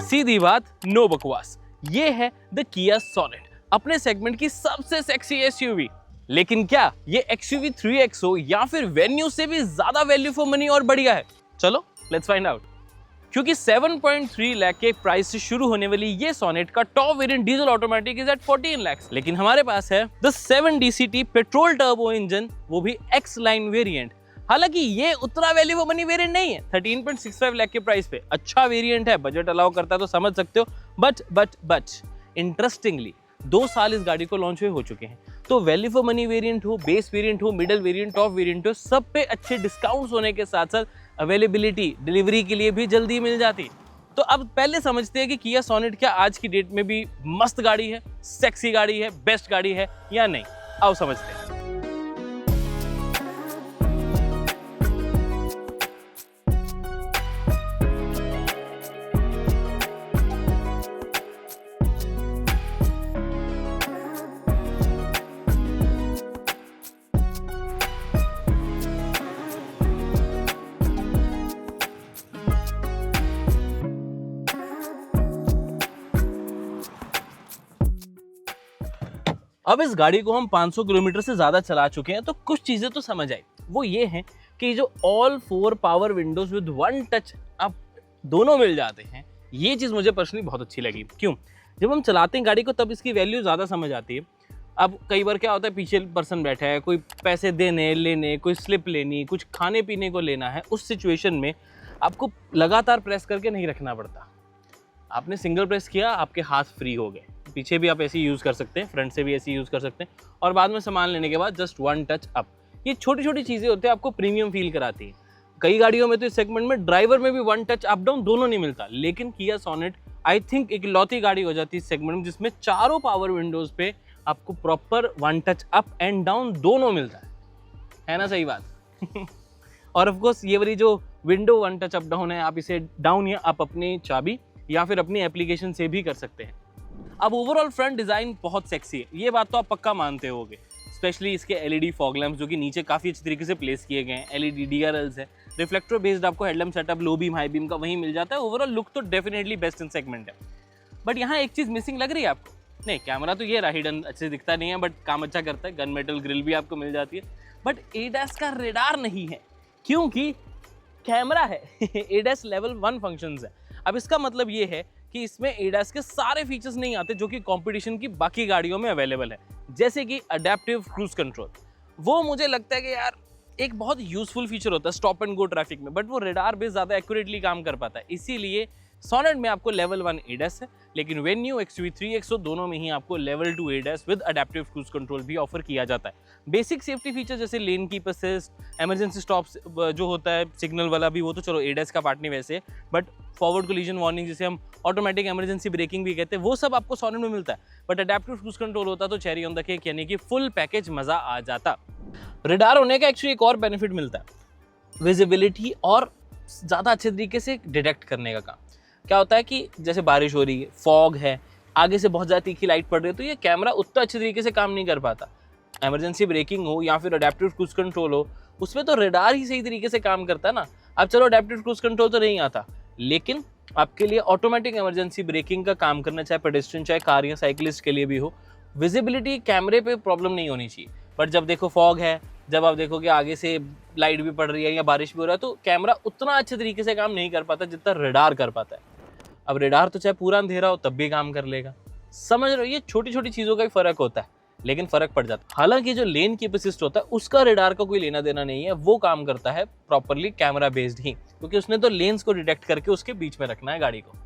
सीधी बात, नो बकवास, ये है द किया सोनेट, अपने सेगमेंट की सबसे सेक्सी एसयूवी। लेकिन क्या ये XUV 3X हो या फिर वेन्यू से भी ज्यादा वैल्यू फॉर मनी और बढ़िया है? चलो लेट्स फाइंड आउट। क्योंकि 7.3 लाख के प्राइस से शुरू होने वाली ये सोनेट का top variant diesel automatic is at 14 lakh, लेकिन हमारे पास है the 7DCT petrol turbo engine, वो भी X लाइन वेरिएंट। हालांकि ये उतना वैल्यू फॉर मनी वेरिएंट नहीं है, 13.65 लाख के प्राइस पे अच्छा वेरिएंट है, बजट अलाउ करता है तो समझ सकते हो। बट इंटरेस्टिंगली 2 साल इस गाड़ी को लॉन्च हुए हो चुके हैं, तो वैल्यू फॉर मनी वेरिएंट हो, बेस वेरिएंट हो, मिडिल वेरिएंट, टॉप वेरिएंट हो, सब पे अच्छे डिस्काउंट्स होने के साथ साथ अवेलेबिलिटी डिलीवरी के लिए भी जल्दी मिल जाती। तो अब पहले समझते हैं कि किया सोनेट क्या आज की डेट में भी मस्त गाड़ी है, सेक्सी गाड़ी है, बेस्ट गाड़ी है या नहीं। आओ समझते हैं। अब इस गाड़ी को हम 500 किलोमीटर से ज्यादा चला चुके हैं, तो कुछ चीजें तो समझ आई। वो ये है कि जो all 4 power Windows with 1 touch up दोनों मिल जाते हैं, ये चीज मुझे पर्सनली बहुत अच्छी लगी। क्यों? जब हम चलाते हैं गाड़ी को तब इसकी वैल्यू ज्यादा समझ आती है। अब कई बार क्या होता है, पीछे पर्सन बैठा है, कोई पैसे देने लेने, कोई स्लिप लेनी, कुछ खाने पीने को लेना है, उस सिचुएशन में आपको लगातार प्रेस करके नहीं रखना पड़ता। आपने सिंगल प्रेस किया, आपके हाथ फ्री हो गए। पीछे भी आप ऐसे यूज़ कर सकते हैं, फ्रंट से भी ऐसे यूज़ कर सकते हैं, और बाद में सामान लेने के बाद जस्ट 1 टच अप। ये छोटी छोटी चीज़ें होती हैं, आपको प्रीमियम फील कराती हैं। कई गाड़ियों में तो इस सेगमेंट में ड्राइवर में भी 1 टच अप डाउन दोनों नहीं मिलता, लेकिन किया सोनेट आई थिंक एक लौती गाड़ी हो जाती है इस सेगमेंट में जिसमें चारों पावर विंडोज़ पे आपको proper 1 touch up and down दोनों मिलता है ना? सही बात। और ऑफकोर्स ये वाली जो विंडो 1 टच अप डाउन है, आप इसे डाउन या अप अपनी चाबी या फिर अपनी एप्लीकेशन से भी कर सकते हैं। अब ओवरऑल फ्रंट डिजाइन बहुत सेक्सी है, ये बात तो आप पक्का मानते होगे। स्पेशली इसके LED फॉग लैंप्स जो कि नीचे काफ़ी अच्छी तरीके से प्लेस किए गए हैं, LED DRLs है, रिफ्लेक्टर बेस्ड आपको headlamp setup low beam high beam का वहीं मिल जाता है। ओवरऑल लुक तो डेफिनेटली बेस्ट इन सेगमेंट है। बट यहाँ एक चीज़ मिसिंग लग रही है आपको? नहीं, कैमरा तो ये रहा हिडन, अच्छे दिखता नहीं है बट काम अच्छा करता है। गन मेटल ग्रिल भी आपको मिल जाती है, बट ADAS का रेडार नहीं है, क्योंकि कैमरा है। ADAS लेवल 1 फंक्शंस है। अब इसका मतलब ये है कि इसमें ADAS के सारे फीचर्स नहीं आते जो कि कंपटीशन की बाकी गाड़ियों में अवेलेबल है, जैसे कि अडेप्टिव क्रूज कंट्रोल। वो मुझे लगता है कि यार एक बहुत यूजफुल फीचर होता है स्टॉप एंड गो ट्रैफिक में, बट वो रेडार बेस ज़्यादा एक्यूरेटली काम कर पाता है। इसीलिए सोनेट में आपको लेवल 1 ADAS है, लेकिन वेन्यू XUV 3X दोनों में ही आपको level 2 ADAS with adaptive cruise control भी ऑफर किया जाता है। बेसिक सेफ्टी फीचर जैसे lane keep assist, emergency stop जो होता है सिग्नल वाला भी, वो तो चलो ADAS का पार्ट नहीं वैसे, बट फॉरवर्ड कोलिजन वार्निंग जिसे हम ऑटोमेटिक इमरजेंसी ब्रेकिंग भी कहते हैं, वो सब आपको सोनेट में मिलता है। बट अडेप्टिव क्रूज कंट्रोल होता तो चेरी ऑन द केक, यानी कि फुल पैकेज मजा आ जाता। रेडार होने का एक्चुअली एक और बेनिफिट मिलता है, विजिबिलिटी और ज़्यादा अच्छे तरीके से डिटेक्ट करने का काम। क्या होता है कि जैसे बारिश हो रही है, फॉग है, आगे से बहुत ज़्यादा तीखी लाइट पड़ रही है, तो ये कैमरा उतना अच्छे तरीके से काम नहीं कर पाता। इमरजेंसी ब्रेकिंग हो या फिर अडेप्टिव क्रूज कंट्रोल हो, उसमें तो रेडार ही सही तरीके से काम करता है ना। अब चलो अडेप्टिव क्रूज कंट्रोल तो नहीं आता, लेकिन आपके लिए ऑटोमेटिक इमरजेंसी ब्रेकिंग का काम करना, चाहे पेडेस्ट्रियन चाहे कार या साइकिलिस्ट के लिए भी हो, विजिबिलिटी कैमरे पे प्रॉब्लम नहीं होनी चाहिए। बट जब देखो फॉग है, जब आप देखो कि आगे से लाइट भी पड़ रही है या बारिश भी हो रहा है, तो कैमरा उतना अच्छे तरीके से काम नहीं कर पाता जितना रेडार कर पाता है। अब रेडार तो चाहे पूरा अंधेरा हो तब भी काम कर लेगा, समझ रहे हो? ये छोटी छोटी चीज़ों का ही फर्क होता है, लेकिन फर्क पड़ जाता है। हालांकि जो लेन कीप असिस्ट होता है उसका रेडार का कोई लेना देना नहीं है, वो काम करता है प्रॉपरली कैमरा बेस्ड ही, क्योंकि उसने तो लेन्स को डिटेक्ट करके उसके बीच में रखना है गाड़ी को।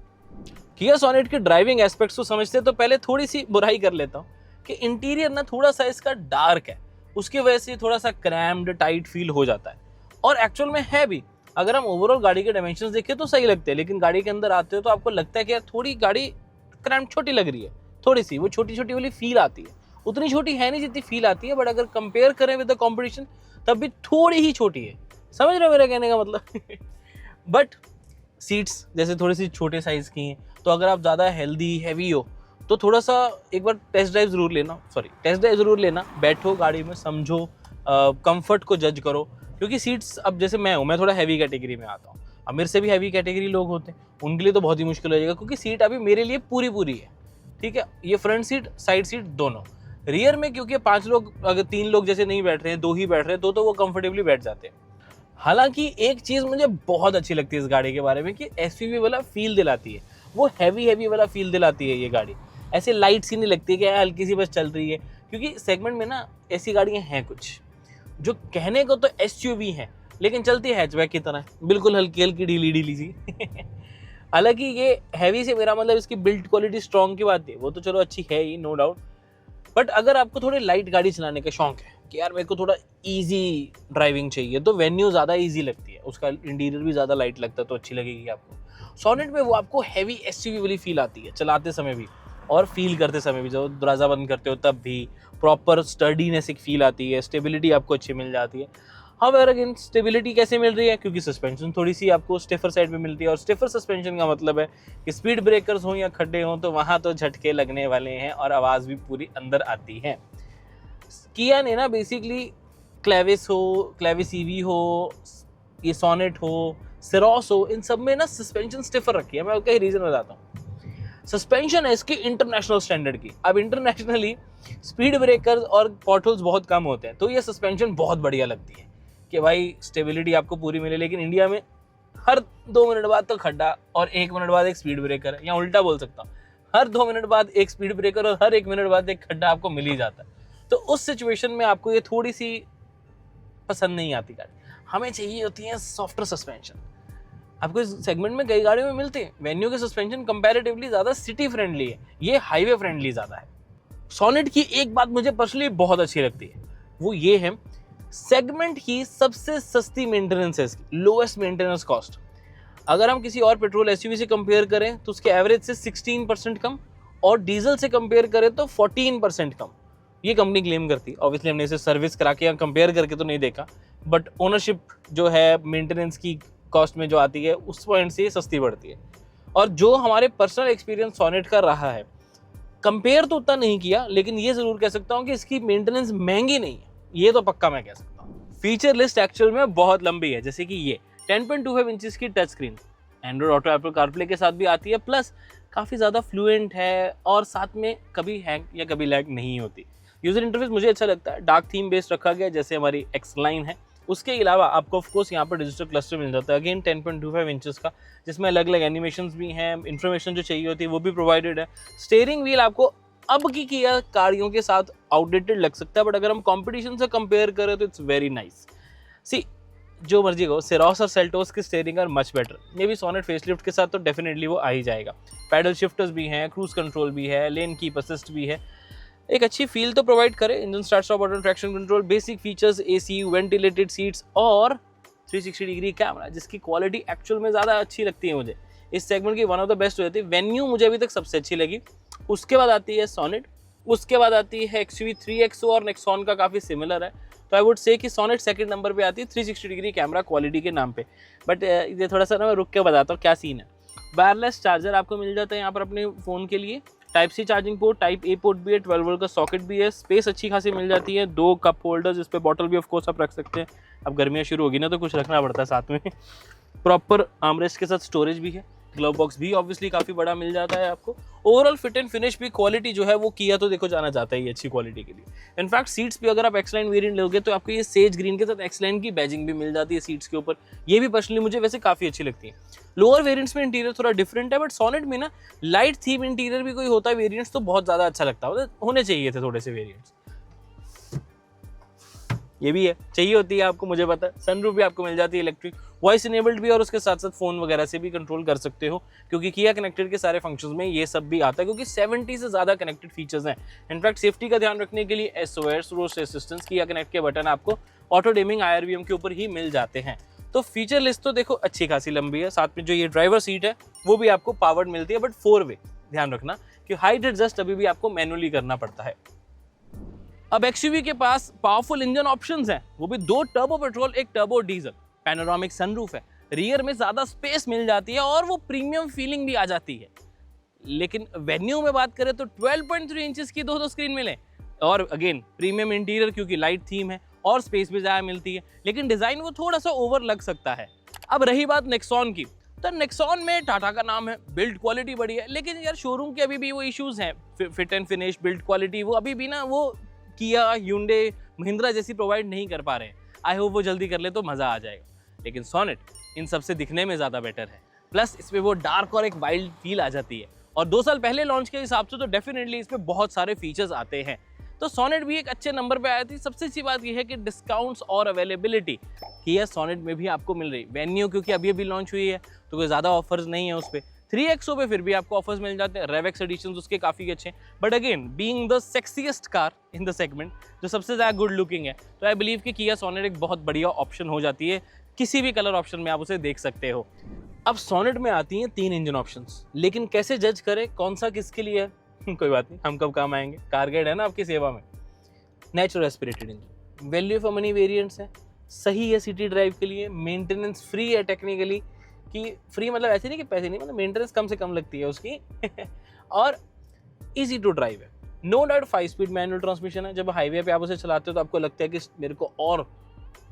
किया सोनेट के ड्राइविंग एस्पेक्ट्स को समझते तो पहले थोड़ी सी बुराई कर लेता हूँ कि इंटीरियर ना थोड़ा सा इसका डार्क है, उसकी वजह से थोड़ा सा क्रैम्ड टाइट फील हो जाता है, और एक्चुअल में है भी। अगर हम ओवरऑल गाड़ी के डायमेंशंस देखें तो सही लगते हैं, लेकिन गाड़ी के अंदर आते हो तो आपको लगता है कि यार थोड़ी गाड़ी क्रैम्ड छोटी लग रही है, थोड़ी सी वो छोटी छोटी वाली फील आती है। उतनी छोटी है नहीं जितनी फील आती है, बट अगर कंपेयर करें विद द कंपटीशन तब भी थोड़ी ही छोटी है। समझ रहे हो मेरा कहने का मतलब? बट सीट्स जैसे थोड़ी सी छोटे साइज़ की हैं, तो अगर आप ज़्यादा हेल्दी हैवी हो तो थोड़ा सा एक बार टेस्ट ड्राइव ज़रूर लेना, बैठो गाड़ी में, समझो, कंफर्ट को जज करो। क्योंकि सीट्स, अब जैसे मैं थोड़ा हैवी कैटेगरी में आता हूँ, अब मेरे से भी हैवी कैटेगरी लोग होते हैं, उनके लिए तो बहुत ही मुश्किल हो जाएगा, क्योंकि सीट अभी मेरे लिए पूरी पूरी है, ठीक है। ये फ्रंट सीट, साइड सीट दोनों। रियर में क्योंकि 5 लोग, अगर 3 लोग जैसे नहीं बैठ रहे हैं, 2 ही बैठ रहे हैं, तो वो कंफर्टेबली बैठ जाते हैं। हालांकि एक चीज़ मुझे बहुत अच्छी लगती है इस गाड़ी के बारे में कि एसयूवी वाला फील दिलाती है, वो हैवी वाला फील दिलाती है ये गाड़ी। ऐसे लाइट सी नहीं लगती है कि हल्की सी बस चल रही है, क्योंकि सेगमेंट में ना ऐसी गाड़ियाँ हैं कुछ जो कहने को तो एसयूवी हैं लेकिन चलती है हैचबैक की तरह, बिल्कुल हल्की हल्की ढीली ढीली सी। हालांकि ये हैवी से मेरा मतलब इसकी बिल्ड क्वालिटी स्ट्रॉन्ग की बात है, वो तो चलो अच्छी है ही, नो डाउट। बट अगर आपको थोड़ी लाइट गाड़ी चलाने का शौक है कि यार मेरे को थोड़ा इजी ड्राइविंग चाहिए, तो वेन्यू ज़्यादा इजी लगती है, उसका इंटीरियर भी ज़्यादा लाइट लगता है, तो अच्छी लगेगी आपको। सोनेट में वो आपको हैवी एसयूवी वाली फील आती है चलाते समय भी और फील करते समय भी, जब दरवाज़ा बंद करते हो तब भी प्रॉपर स्टडीनेस एक फील आती है, स्टेबिलिटी आपको अच्छी मिल जाती है। हाउएवर अगेन स्टेबिलिटी कैसे मिल रही है, क्योंकि सस्पेंशन थोड़ी सी आपको स्टिफर साइड में मिलती है, और स्टिफर सस्पेंशन का मतलब है कि स्पीड ब्रेकर्स हो या खड्डे हों तो वहाँ तो झटके लगने वाले हैं और आवाज़ भी पूरी अंदर आती है। किया ने ना बेसिकली क्लेविस हो, क्लेविस ईवी हो, ये सोनेट हो, सेरोस हो, इन सब में ना सस्पेंशन स्टिफर रखी है। मैं उसका ही रीज़न बताता हूँ। सस्पेंशन है इसकी इंटरनेशनल स्टैंडर्ड की। अब इंटरनेशनली स्पीड ब्रेकर्स और पॉटहोल्स बहुत कम होते हैं, तो ये सस्पेंशन बहुत बढ़िया लगती है कि भाई स्टेबिलिटी आपको पूरी मिले। लेकिन इंडिया में हर 2 मिनट बाद तो खड्डा और 1 मिनट बाद एक स्पीड ब्रेकर है, या उल्टा बोल सकता हूँ, हर 2 मिनट बाद एक स्पीड ब्रेकर और हर 1 मिनट बाद एक खड्डा आपको मिल ही जाता है। तो उस सिचुएशन में आपको ये थोड़ी सी पसंद नहीं आती गाड़ी। हमें चाहिए होती है सॉफ्टर सस्पेंशन। आपको इस सेगमेंट में कई गाड़ियों में मिलते हैं। वेन्यू के सस्पेंशन कंपैरेटिवली ज़्यादा सिटी फ्रेंडली है, ये हाईवे फ्रेंडली ज़्यादा है। सोनेट की एक बात मुझे पर्सनली बहुत अच्छी लगती है, वो ये है सेगमेंट की सबसे सस्ती मेंटेनेंस है इसकी, लोएस्ट मेंटेनेंस कॉस्ट। अगर हम किसी और पेट्रोल एसयूवी से कंपेयर करें तो उसके एवरेज से 16% कम, और डीजल से कंपेयर करें तो 14% कम। ये कंपनी क्लेम करती है। ऑब्वियसली हमने इसे सर्विस करा के या कंपेयर करके तो नहीं देखा, बट ओनरशिप जो है मेंटेनेंस की कॉस्ट में जो आती है उस पॉइंट से सस्ती पड़ती है। और जो हमारे पर्सनल एक्सपीरियंस सोनेट का रहा है, कंपेयर तो उतना नहीं किया, लेकिन ये जरूर कह सकता हूँ कि इसकी मेंटेनेंस महंगी नहीं है, ये तो पक्का मैं कह सकता हूँ। फीचर लिस्ट एक्चुअल में बहुत लंबी है, जैसे कि ये 10.25 इंचेस की touch screen, Android auto Apple CarPlay के साथ भी आती है, प्लस काफ़ी ज़्यादा फ्लुएंट है और साथ में कभी हैंग या कभी लैग नहीं होती। यूज़र इंटरफेस मुझे अच्छा लगता है, डार्क थीम बेस्ड रखा गया जैसे हमारी एक्स लाइन है। उसके अलावा आपको ऑफकोर्स यहाँ पर डिजिटल क्लस्टर मिल जाता है, अगेन 10.25 इंचेस का, जिसमें अलग अलग एनिमेशंस भी हैं, इन्फॉर्मेशन जो चाहिए होती है वो भी प्रोवाइडेड है। स्टीयरिंग व्हील आपको अब की किया गाड़ियों के साथ आउटडेटेड लग सकता है, बट अगर हम कंपटीशन से कंपेयर करें तो इट्स वेरी नाइस। सी जो मर्जी को, सेरोस और सेल्टोस की steering are much better. May be Sonet facelift के साथ तो डेफिनेटली वो आ ही जाएगा। पैडल शिफ्टर्स भी हैं, क्रूज कंट्रोल भी है, लेन कीप असिस्ट भी है, एक अच्छी फील तो प्रोवाइड करे। Engine start stop button, traction control, basic features, AC, ventilated seats और 360 डिग्री कैमरा, जिसकी क्वालिटी एक्चुअल में ज़्यादा अच्छी लगती है मुझे। इस सेगमेंट की वन ऑफ द बेस्ट हो जाती है। वेन्यू मुझे अभी तक सबसे अच्छी लगी, उसके बाद आती है सोनेट, उसके बाद आती है एक्सयूवी 3XO और नेक्सॉन का काफ़ी सिमिलर है, तो आई वुड से कि सोनेट सेकंड नंबर पे आती है 360 डिग्री कैमरा क्वालिटी के नाम पे। बट ये थोड़ा सा ना मैं रुक के बताता हूँ क्या सीन है। वायरलेस चार्जर आपको मिल जाता है यहाँ पर अपने फ़ोन के लिए, type C charging port, type A port भी है, 12 वोल्ट का सॉकेट भी है, स्पेस अच्छी खासी मिल जाती है, 2 कप होल्डर्स, इस पे बॉटल भी ऑफ कोर्स आप रख सकते हैं। अब गर्मियाँ शुरू होगी ना तो कुछ रखना पड़ता है साथ में। प्रॉपर आर्मरेस्ट के साथ स्टोरेज भी है, ग्लव बॉक्स भी ऑब्वियसली काफ़ी बड़ा मिल जाता है आपको। ओवरऑल फिट एंड फिनिश भी, क्वालिटी जो है वो किया तो देखो जाना चाहता है ये अच्छी क्वालिटी के लिए। इनफैक्ट सीट्स भी अगर आप एक्स लाइन वेरिएंट लोगे तो आपको ये सेज ग्रीन के साथ एक्स लाइन की बैजिंग भी मिल जाती है सीट्स के ऊपर, ये भी पर्सनली मुझे वैसे काफ़ी अच्छी लगती है। लोअर वेरिएंट्स में इंटीरियर थोड़ा डिफरेंट है, बट सोनेट में ना लाइट थीम इंटीरियर भी कोई होता है वेरिएंट्स तो बहुत ज़्यादा अच्छा लगता है, होने चाहिए थे थोड़े से वेरिएंट्स। ये भी है, चाहिए होती है आपको, मुझे पता है। सनरूफ भी आपको मिल जाती है इलेक्ट्रिक, वॉइस इनेबल्ड भी, और उसके साथ साथ फ़ोन वगैरह से भी कंट्रोल कर सकते हो, क्योंकि किया कनेक्टेड के सारे फंक्शंस में ये सब भी आता है, क्योंकि 70 से ज़्यादा कनेक्टेड फीचर्स हैं। इनफैक्ट सेफ्टी का ध्यान रखने के लिए SOS रोड असिस्टेंस किया कनेक्ट के बटन आपको ऑटो डिमिंग IRVM के ऊपर ही मिल जाते हैं। तो फीचर लिस्ट तो देखो अच्छी खासी लंबी है। साथ में जो ये ड्राइवर सीट है वो भी आपको पावर्ड मिलती है, बट 4 वे। ध्यान रखना कि हाइट एडजस्ट अभी भी आपको मैनुअली करना पड़ता है। अब XUV के पास पावरफुल इंजन ऑप्शंस हैं, वो भी 2 turbo petrol, 1 turbo diesel, panoramic sunroof है, रियर में ज़्यादा स्पेस मिल जाती है और वो प्रीमियम फीलिंग भी आ जाती है। लेकिन वेन्यू में बात करें तो 12.3 इंचेस की 2 स्क्रीन मिले, और अगेन प्रीमियम इंटीरियर क्योंकि लाइट थीम है और स्पेस भी ज़्यादा मिलती है, लेकिन डिज़ाइन वो थोड़ा सा ओवर लग सकता है। अब रही बात नेक्सॉन की, तो नेक्सॉन में टाटा का नाम है, बिल्ड क्वालिटी बढ़िया है, लेकिन यार शोरूम के अभी भी वो इश्यूज हैं, fit and finish, build quality वो अभी भी ना वो किया, hyundai, महिंद्रा जैसी प्रोवाइड नहीं कर पा रहे हैं। आई होप वो जल्दी कर ले तो मज़ा आ जाएगा। लेकिन सोनेट इन सबसे दिखने में ज़्यादा बेटर है, प्लस इसमें वो डार्क और एक वाइल्ड फील आ जाती है, और 2 साल पहले लॉन्च के हिसाब से तो डेफिनेटली इसमें बहुत सारे फीचर्स आते हैं। तो सोनेट भी एक अच्छे नंबर पे आई थी। सबसे अच्छी बात यह है कि डिस्काउंट्स और अवेलेबिलिटी किया सोनेट में भी आपको मिल रही। वेन्यू क्योंकि अभी अभी लॉन्च हुई है तो कोई ज़्यादा ऑफर्स नहीं है उस पर। 3XO पे फिर भी आपको ऑफर्स मिल जाते हैं, रेवेक्स एडिशंस उसके काफ़ी अच्छे हैं, but again being the sexiest car in the segment, जो सबसे ज़्यादा गुड लुकिंग है, तो आई बिलीव कि किया सोनेट एक बहुत बढ़िया ऑप्शन हो जाती है। किसी भी कलर ऑप्शन में आप उसे देख सकते हो। अब सोनेट में आती हैं 3 इंजन ऑप्शंस, लेकिन कैसे जज करें कौन सा किसके लिए है कोई बात नहीं, हम कब काम आएंगे, कार गाइड है ना आपकी सेवा में। Natural aspirated engine, value for money variants है, सही है सिटी ड्राइव के लिए, मेंटेनेंस फ्री है टेक्निकली, कि फ्री मतलब ऐसे नहीं कि पैसे नहीं, मतलब मेंटेनेंस कम से कम लगती है उसकी और इजी टू ड्राइव है। No doubt 5 speed manual transmission है। जब हाईवे पे आप उसे चलाते हो तो आपको लगता है कि मेरे को और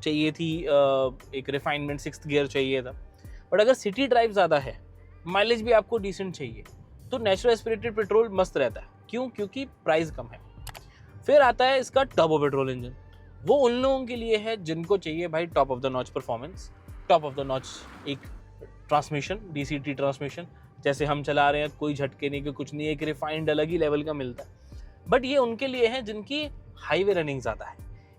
चाहिए थी एक रिफाइनमेंट, 6th गियर चाहिए था, बट अगर सिटी ड्राइव ज़्यादा है, माइलेज भी आपको डिसेंट चाहिए, तो नेचुरल एस्पिरेटेड पेट्रोल मस्त रहता है। क्यों? क्योंकि प्राइस कम है। फिर आता है इसका टर्बो पेट्रोल इंजन, वो उन लोगों के लिए है जिनको चाहिए भाई top of the notch performance, top of the notch एक ट्रांसमिशन, DCT ट्रांसमिशन जैसे हम चला रहे हैं, कोई झटके नहीं, कोई कुछ नहीं, एक रिफाइंड अलग ही लेवल का मिलता है। बट ये उनके लिए है जिनकी हाईवे रनिंग ज़्यादा है,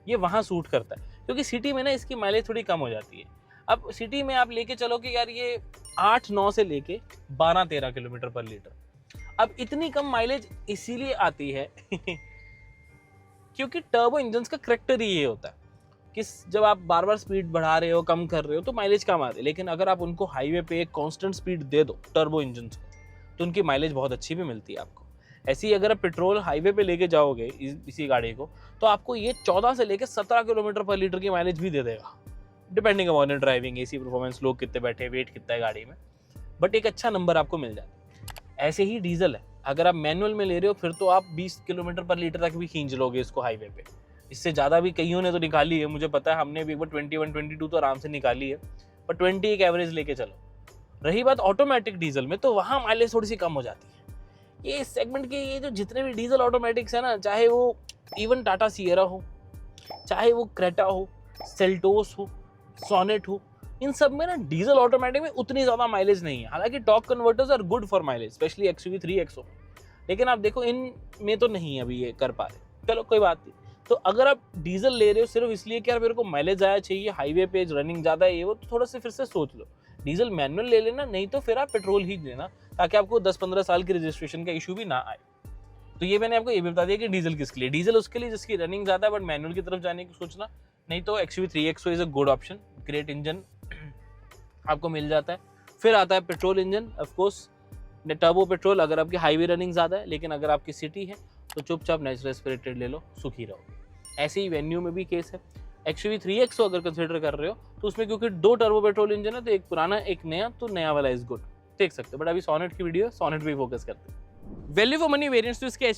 ये वहाँ सूट करता है, क्योंकि सिटी में ना इसकी माइलेज थोड़ी कम हो जाती है। अब सिटी में आप लेके चलो कि यार ये 8-9 से लेके 12-13 किलोमीटर पर लीटर। अब इतनी कम माइलेज इसीलिए आती है क्योंकि टर्बो इंजन्स का करैक्टर ही ये होता है कि जब आप बार बार स्पीड बढ़ा रहे हो, कम कर रहे हो, तो माइलेज कम आती है, लेकिन अगर आप उनको हाईवे पे एक कांस्टेंट स्पीड दे दो टर्बो इंजन्स को, तो उनकी माइलेज बहुत अच्छी भी मिलती है आपको। ऐसे ही अगर आप पेट्रोल हाईवे पे लेके जाओगे इसी गाड़ी को, तो आपको ये 14 से लेके 17 किलोमीटर पर लीटर की माइलेज भी दे देगा, depending upon driving, AC performance, लोग कितने बैठे, वेट कितना है गाड़ी में, बट एक अच्छा नंबर आपको मिल जाता है। ऐसे ही डीजल है, अगर आप मैनुअल में ले रहे हो फिर तो आप 20 किलोमीटर पर लीटर तक भी खींच लोगे इसको हाईवे पे। इससे ज़्यादा भी कईयों ने तो निकाली है, मुझे पता है, हमने भी एक बार 21-22 तो आराम से निकाली है, पर 20 एक एवरेज लेके चलो। रही बात ऑटोमेटिक डीजल में, तो वहाँ माइलेज थोड़ी सी कम हो जाती है। ये सेगमेंट के ये जो जितने भी डीजल ऑटोमेटिक्स है ना, चाहे वो इवन टाटा सिएरा हो, चाहे वो क्रेटा हो, सेल्टोस हो, सोनेट हो, इन सब में ना डीजल ऑटोमेटिक में उतनी ज़्यादा माइलेज नहीं है। हालांकि torque converters are good for mileage, especially XUV 3XO, लेकिन आप देखो इन में तो नहीं अभी ये कर पा रहे। चलो कोई बात नहीं। तो अगर आप डीजल ले रहे हो सिर्फ इसलिए कि यार मेरे को माइलेज ज़्यादा चाहिए, हाईवे पे रनिंग ज़्यादा है, ये वो, तो थोड़ा सा फिर से सोच लो, डीजल मैनुअल ले लेना, नहीं तो फिर आप पेट्रोल ही लेना, ताकि आपको 10-15 साल की रजिस्ट्रेशन का इशू भी ना आए। तो ये मैंने आपको ये भी बता दिया कि डीजल किसके लिए, डीजल उसके लिए जिसकी रनिंग ज़्यादा है बट मैनुअल की तरफ जाने की सोचना, नहीं तो XUV 3XO is a good option, great engine आपको मिल जाता है। फिर आता है petrol engine, of course turbo petrol, अगर आपकी हाईवे रनिंग ज़्यादा है, लेकिन अगर आपकी सिटी है तो चुपचाप नेचुरल एस्पिरेटेड ले लो, सुखी रहो। ऐसे ही वेन्यू में भी केस है। XUV 3XO अगर कंसिडर कर रहे हो तो उसमें क्योंकि 2 टर्बो पेट्रोल इंजन है, तो एक पुराना एक नया, तो नया वाला इज गुड, देख सकते हो। बट अभी सोनेट की वीडियो है, सोनेट पे फोकस करते हैं। वैल्यू फॉर मनी वेरिएंट्स तो इसके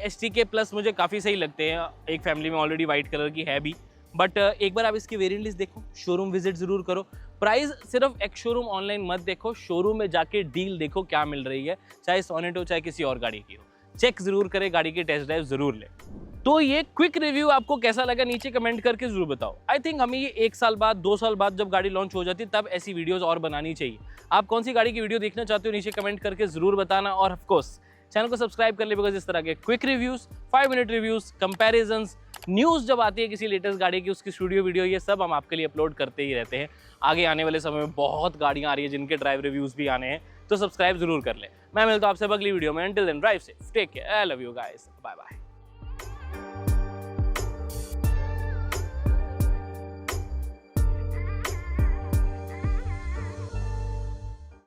STK प्लस मुझे काफ़ी सही लगते हैं, एक फैमिली में ऑलरेडी वाइट कलर की है भी, बट एक बार आप इसकी वेरिएंट लिस्ट देखो, शोरूम विजिट जरूर करो। प्राइस सिर्फ एक शोरूम ऑनलाइन मत देखो, शोरूम में जाके डील देखो क्या मिल रही है, चाहे सोनेट हो चाहे किसी और गाड़ी की हो, चेक जरूर करें, गाड़ी की टेस्ट ड्राइव जरूर ले। तो ये क्विक रिव्यू आपको कैसा लगा नीचे कमेंट करके जरूर बताओ। आई थिंक हमें ये 1 साल बाद 2 साल बाद जब गाड़ी लॉन्च हो जाती है तब ऐसी वीडियोस और बनानी चाहिए। आप कौन सी गाड़ी की वीडियो देखना चाहते हो नीचे कमेंट करके जरूर बताना, और ऑफ कोर्स चैनल को सब्सक्राइब कर ले, बिकॉज इस तरह के quick reviews, 5 minute reviews, comparisons, news जब आती है किसी लेटेस्ट गाड़ी की, उसकी स्टूडियो वीडियो, ये सब हम आपके लिए अपलोड करते ही रहते हैं। आगे आने वाले समय में बहुत गाड़ियाँ आ रही है जिनके ड्राइव रिव्यूज भी आने हैं, तो सब्सक्राइब जरूर कर ले। मैं मिलता हूँ आपसे अगली वीडियो में, until then drive safe, take care, I love you guys, bye bye.